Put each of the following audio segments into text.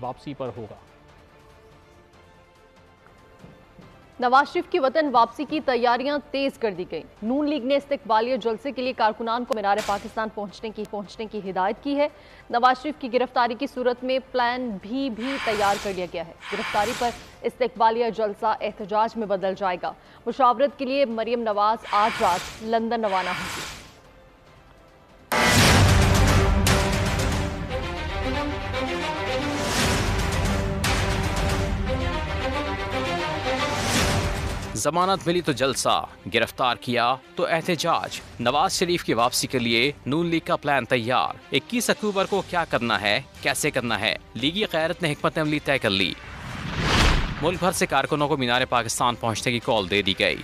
वापसी पर होगा। नवाज शरीफ की वतन वापसी की तैयारियां तेज कर दी गई। नून लीग ने इस्तकबालिया जलसे के लिए कारकुनान को मीनार पाकिस्तान पहुंचने की हिदायत की है। नवाज शरीफ की गिरफ्तारी की सूरत में प्लान भी तैयार कर लिया गया है। गिरफ्तारी पर इस्तकबालिया जलसा एहतजाज में बदल जाएगा। मुशावरत के लिए मरियम नवाज आज रात लंदन रवाना होंगी। जमानत मिली तो जलसा, गिरफ्तार किया तो एहतजाज। नवाज शरीफ की वापसी के लिए नून लीग का प्लान तैयार। 21 अक्टूबर को क्या करना है, कैसे करना है, लीगी क़यादत ने हिकमत अमली तय कर ली। मुल्क भर से कारकुनों को मीनार पाकिस्तान पहुंचने की कॉल दे दी गई।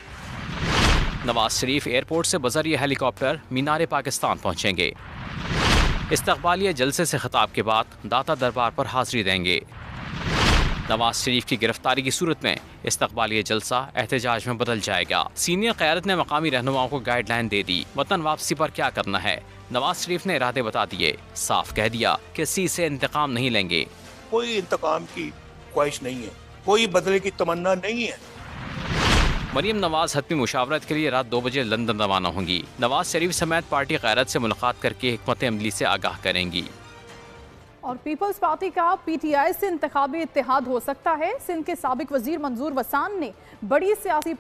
नवाज शरीफ एयरपोर्ट से बजरिए हेलीकॉप्टर मीनार पाकिस्तान पहुंचेंगे। इस्तकबालिया जलसे से खिताब के बाद दाता दरबार पर हाजिरी देंगे। नवाज शरीफ की गिरफ्तारी की सूरत में इस्तकबालिया जलसा एहतजाज में बदल जाएगा। सीनियर क़यादत ने मकामी रहनुमाओं को गाइडलाइन दे दी। वतन वापसी पर क्या करना है, नवाज शरीफ ने इरादे बता दिए। साफ कह दिया कि सी से इंतकाम नहीं लेंगे। कोई इंतकाम की ख्वाहिश नहीं है, कोई बदले की तमन्ना नहीं है। मरियम नवाज हतमी मुशावरत के लिए रात 2 बजे लंदन रवाना होंगी। नवाज शरीफ समेत पार्टी क़यादत से मुलाकात करके हिकमत अमली से आगाह करेंगी। और पीपल्स पार्टी का पीटीआई से इंतखाबी इत्तेहाद हो सकता है। सिंध के साबिक वजीर मंजूर वसान ने बड़ी सियासी